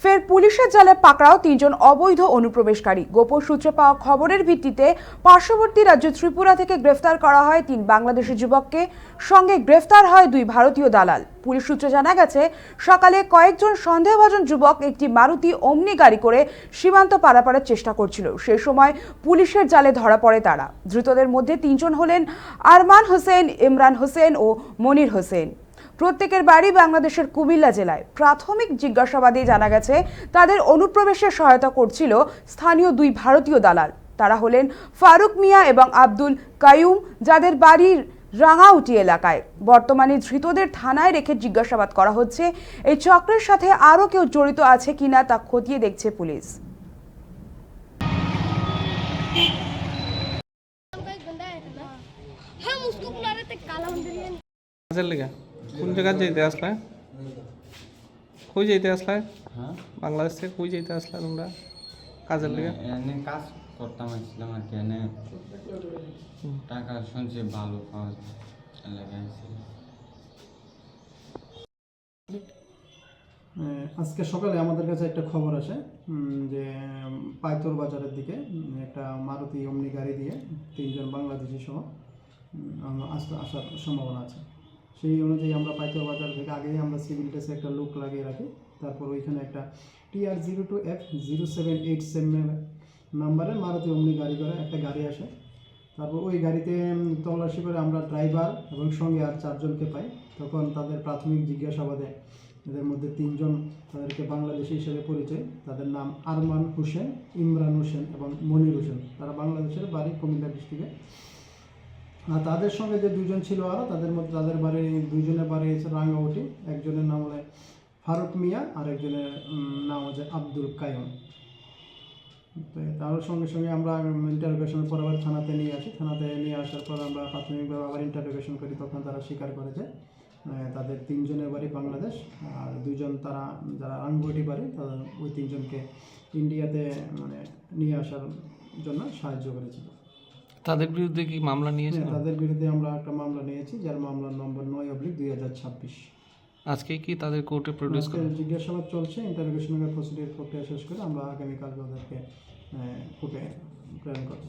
ফের পুলিশের জালে পাকড়াও তিনজন অবৈধ অনুপ্রবেশকারী। গোপন সূত্রে পাওয়া খবরের ভিত্তিতে পার্শ্ববর্তী রাজ্য ত্রিপুরা থেকে গ্রেফতার করা হয় 3 বাংলাদেশি যুবককে, সঙ্গে গ্রেফতার হয় 2 ভারতীয় দালাল। পুলিশ সূত্রে জানা গেছে, সকালে কয়েকজন সন্দেহভাজন যুবক একটি মারুতি ওমনি গাড়ি করে সীমান্ত পারাপারের চেষ্টা করছিল। সেই সময় পুলিশের জালে ধরা পড়ে তারা। ধৃতদের মধ্যে 3 জন হলেন আরমান হোসেন, ইমরান হোসেন ও মনির হোসেন। প্রত্যেকের বাড়ি বাংলাদেশের কুমিল্লা জেলায়। প্রাথমিক জিজ্ঞাসাবাদে জানা গেছে, তাদের অনুপ্রবেশে সহায়তা করছিল স্থানীয় 2 ভারতীয় দালাল। তারা হলেন ফারুক মিয়া এবং আব্দুল কাইয়ুম, যাদের বাড়ির রাঙাউটি এলাকায়। বর্তমানে ধৃতদের থানায় রেখে জিজ্ঞাসাবাদ করা হচ্ছে। এই চক্রের সাথে আরও কেউ জড়িত আছে কিনা তা খতিয়ে দেখছে পুলিশ। কোন জায়গায় যেতে আসলে? কই যেতে আসলে? বাংলাদেশ থেকে কই যেতে আসলে তোমরা কাজের লেগে? এনে কাজ করতাম আসছিলাম আর কি। এনে টাকা শুনছি ভালো পাওয়া যায়, লেগে আসছিল। আজকে সকালে আমাদের কাছে একটা খবর আসে যে পাইতর বাজারের দিকে একটা মারুতি ওমনি গাড়ি দিয়ে 3 জন বাংলাদেশি সহ আসার সম্ভাবনা আছে। সেই অনুযায়ী আমরা পাইতর বাজার থেকে আগেই আমরা সিভিল ড্রেসে একটা লুক লাগিয়ে রাখি। তারপর ওইখানে একটা TR02F0787 নাম্বারের মারুতি ওমনি গাড়ি করে একটা গাড়ি আসে। তারপর ওই গাড়িতে তল্লাশি করে আমরা ড্রাইভার এবং সঙ্গে আর 4 জনকে পাই। তখন তাদের প্রাথমিক জিজ্ঞাসাবাদে এদের মধ্যে 3 জন তাদেরকে বাংলাদেশি হিসেবে পরিচয়। তাদের নাম আরমান হোসেন, ইমরান হোসেন এবং মনির হোসেন। তারা বাংলাদেশের বাড়ি কুমিল্লা ডিস্ট্রিক্টে। আর তাদের সঙ্গে যে 2 জন ছিল আরও, তাদের মধ্যে তাদের বাড়ি 2 জনের বাড়ি হচ্ছে রাঙ্গাউটি। একজনের নাম হলো ফারুক মিয়া আর একজনের নাম হচ্ছে আব্দুল কাইয়ুম। তো তার সঙ্গে সঙ্গে আমরা ইন্টারোগেশনের পর আবার থানাতে নিয়ে আসি। থানাতে নিয়ে আসার পর আমরা প্রাথমিকভাবে আবার ইন্টারোগেশন করি। তখন তারা স্বীকার করেছে তাদের 3 জনের বাড়ি বাংলাদেশ আর 2 জন তারা যারা রাঙ্গুটি বাড়ি, তাদের ওই 3 জনকে ইন্ডিয়াতে নিয়ে আসার জন্য সাহায্য করেছিল। তাদের বিরুদ্ধে কি মামলা নিয়েছে? তাদের বিরুদ্ধে আমরা একটা মামলা নিয়েছি, যার মামলার নম্বর 9/2026। আজকে কি তাদের কোর্টে প্রডিউস করা? জিজ্ঞাসাবাদ চলছে, ইন্টারোগেশনের প্রসিডিউর প্রক্রিয়া শেষ করে আমরা আগামীকাল ওদেরকে কোর্টে প্রেরণ করব।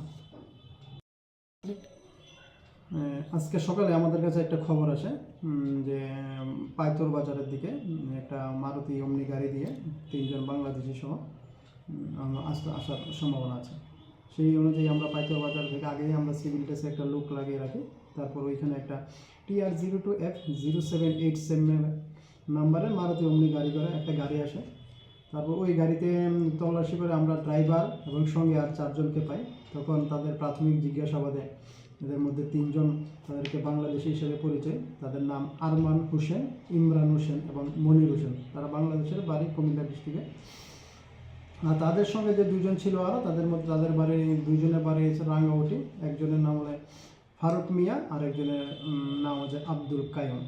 আজকে সকালে আমাদের কাছে একটা খবর আসে যে পাইতর বাজারের দিকে একটা মারুতি ওমনি গাড়ি দিয়ে 3 জন বাংলাদেশি সহ আসার সম্ভাবনা আছে। সেই অনুযায়ী আমরা পাইতর বাজার থেকে আগেই আমরা সিভিল ড্রেসে একটা লুক লাগিয়ে রাখি। তারপর ওইখানে একটা TR02F0787 নাম্বারের মারুতি ওমনি গাড়ি করে একটা গাড়ি আসে। তারপর ওই গাড়িতে তল্লাশি করে আমরা ড্রাইভার এবং সঙ্গে আর 4 জনকে পাই। তখন তাদের প্রাথমিক জিজ্ঞাসাবাদে এদের মধ্যে 3 জন তাদেরকে বাংলাদেশি হিসেবে পরিচয়। তাদের নাম আরমান হোসেন, ইমরান হোসেন এবং মনির হোসেন। তারা বাংলাদেশের বাড়ি কুমিল্লা ডিস্ট্রিক্টে। আর তাদের সঙ্গে যে 2 জন ছিল আরও, তাদের মধ্যে তাদের বাড়ি 2 জনের বাড়ি হচ্ছে রাঙ্গাউটি। একজনের নাম হলো ফারুক মিয়া আর একজনের নাম হচ্ছে আব্দুল কাইয়ুম।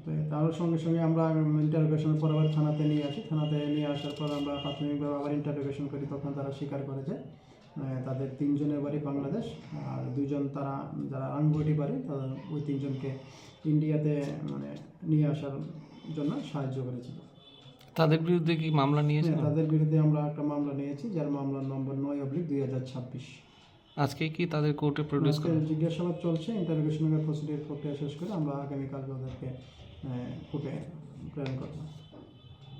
তো তার সঙ্গে সঙ্গে আমরা ইন্টারোগেশনের পর আবার থানাতে নিয়ে আসি। থানাতে নিয়ে আসার পর আমরা প্রাথমিকভাবে আবার ইন্টারোগেশন করি। তখন তারা স্বীকার করেছে তাদের 3 জনের বাড়ি বাংলাদেশ আর 2 জন তারা যারা রাঙ্গুটি বাড়ি, তাদের ওই 3 জনকে ইন্ডিয়াতে নিয়ে আসার জন্য সাহায্য করেছিল। তাদের বিরুদ্ধে কি মামলা নিয়েছে? তাদের বিরুদ্ধে আমরা একটা মামলা নিয়েছি, যার মামলার নম্বর 9/2026। আজকে কি তাদের কোর্টে প্রডিউস করা? জিজ্ঞাসাবাদ চলছে, ইন্টারোগেশনের প্রসিডিউর প্রক্রিয়া শেষ করে আমরা আগামীকাল ওদেরকে কোর্টে প্রেরণ করব।